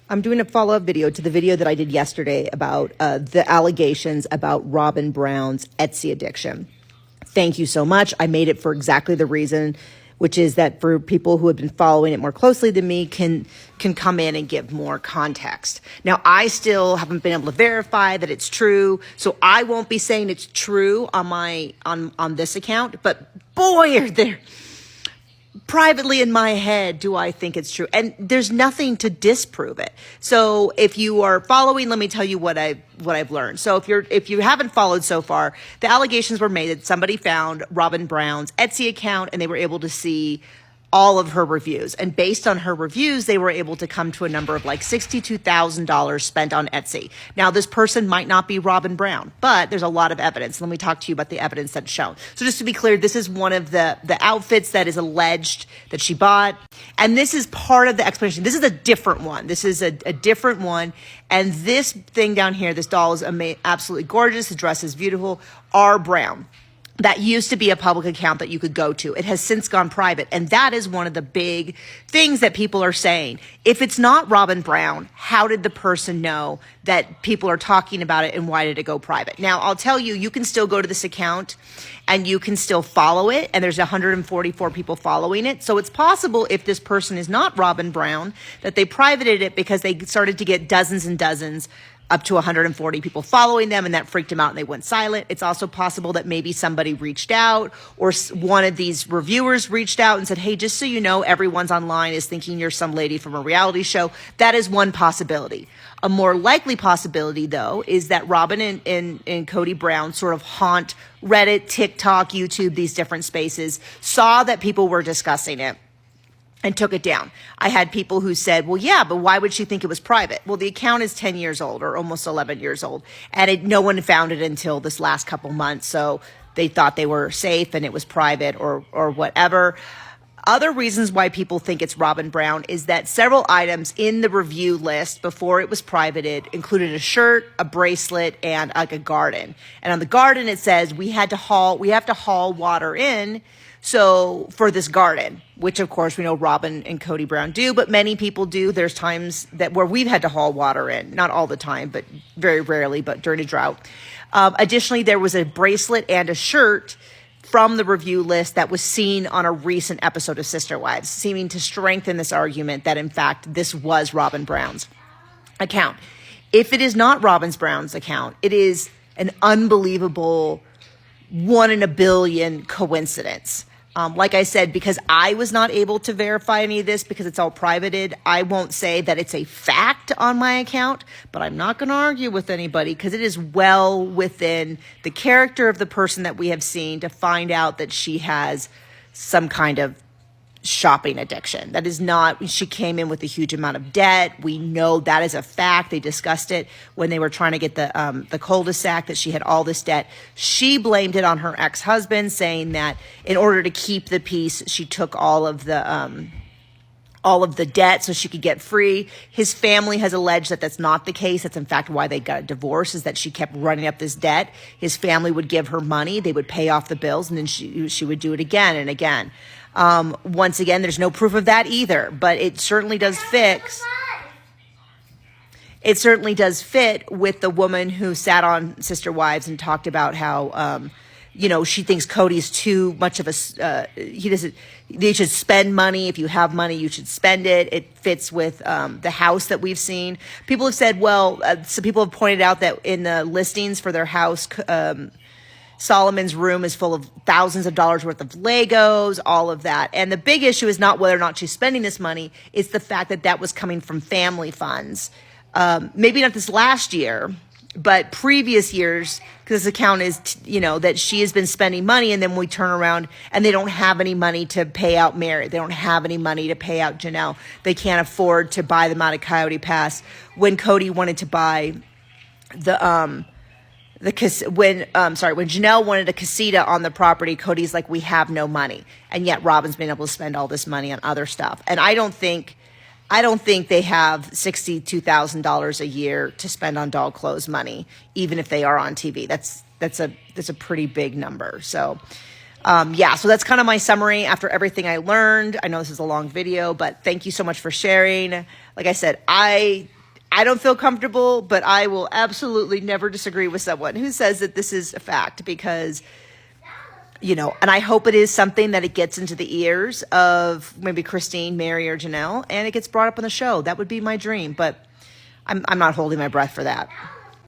I'm doing a follow-up video to the video that I did yesterday about the allegations about Robyn Brown's Etsy addiction. Thank you so much. I made it for exactly the reason, which is that for people who have been following it more closely than me can come in and give more context. Now, I still haven't been able to verify that it's true, so I won't be saying it's true on this account, but boy, are there privately in my head, do I think it's true? And there's nothing to disprove it. So if you are following, let me tell you what I've learned. So if you haven't followed so far, the allegations were made that somebody found Robyn Brown's Etsy account and they were able to see all of her reviews. And based on her reviews, they were able to come to a number of like $62,000 spent on Etsy. Now, this person might not be Robyn Brown, but there's a lot of evidence. Let me talk to you about the evidence that's shown. So just to be clear, this is one of the outfits that is alleged that she bought. And this is part of the explanation. This is a different one. This is a different one. And this thing down here, this doll is absolutely gorgeous. The dress is beautiful. R. Brown. That used to be a public account that you could go to. It has since gone private. And that is one of the big things that people are saying. If it's not Robyn Brown, how did the person know that people are talking about it and why did it go private? Now, I'll tell you, you can still go to this account and you can still follow it. And there's 144 people following it. So it's possible if this person is not Robyn Brown, that they privated it because they started to get dozens and dozens up to 140 people following them, and that freaked them out and they went silent. It's also possible that maybe somebody reached out or one of these reviewers reached out and said, hey, just so you know, everyone's online is thinking you're some lady from a reality show. That is one possibility. A more likely possibility, though, is that Robyn and Cody Brown sort of haunt Reddit, TikTok, YouTube, these different spaces, saw that people were discussing it, and took it down. I had people who said, well, yeah, but why would she think it was private? Well, the account is 10 years old or almost 11 years old. And no one found it until this last couple months. So they thought they were safe and it was private or whatever. Other reasons why people think it's Robyn Brown is that several items in the review list before it was privated included a shirt, a bracelet, and like a garden. And on the garden, it says we have to haul water in. So for this garden, which of course we know Robyn and Cody Brown do, but many people do. There's times where we've had to haul water in, not all the time, but very rarely, but during a drought. Additionally, there was a bracelet and a shirt from the review list that was seen on a recent episode of Sister Wives, seeming to strengthen this argument that in fact this was Robyn Brown's account. If it is not Robyn Brown's account, it is an unbelievable 1 in a billion coincidence. Like I said, because I was not able to verify any of this because it's all privated, I won't say that it's a fact on my account, but I'm not going to argue with anybody because it is well within the character of the person that we have seen to find out that she has some kind of shopping addiction. That is not, she came in with a huge amount of debt. We know that is a fact. They discussed it when they were trying to get the cul-de-sac, that she had all this debt. She blamed it on her ex-husband, saying that in order to keep the peace, she took all of the debt so she could get free. His family has alleged that that's not the case. That's in fact why they got a divorce, is that she kept running up this debt. His family would give her money. They would pay off the bills, and then she would do it again and again. Once again, there's no proof of that either, but it certainly does fit. It certainly does fit with the woman who sat on Sister Wives and talked about how, she thinks Cody's too much of they should spend money. If you have money, you should spend it. It fits with the house that we've seen. People have said, some people have pointed out that in the listings for their house, Solomon's room is full of thousands of dollars worth of Legos, all of that. And the big issue is not whether or not she's spending this money. It's the fact that that was coming from family funds. Maybe not this last year, but previous years, because this account is, that she has been spending money, and then we turn around and they don't have any money to pay out Mary. They don't have any money to pay out Janelle. They can't afford to buy them out of Coyote Pass. When Cody wanted to buy when Janelle wanted a casita on the property, Cody's like, we have no money. And yet Robyn's been able to spend all this money on other stuff. And I don't think they have $62,000 a year to spend on doll clothes money, even if they are on TV. That's a pretty big number. So, so that's kind of my summary after everything I learned. I know this is a long video, but thank you so much for sharing. Like I said, I I don't feel comfortable, but I will absolutely never disagree with someone who says that this is a fact, because, and I hope it is something that it gets into the ears of maybe Christine, Mary, or Janelle, and it gets brought up on the show. That would be my dream, but I'm not holding my breath for that.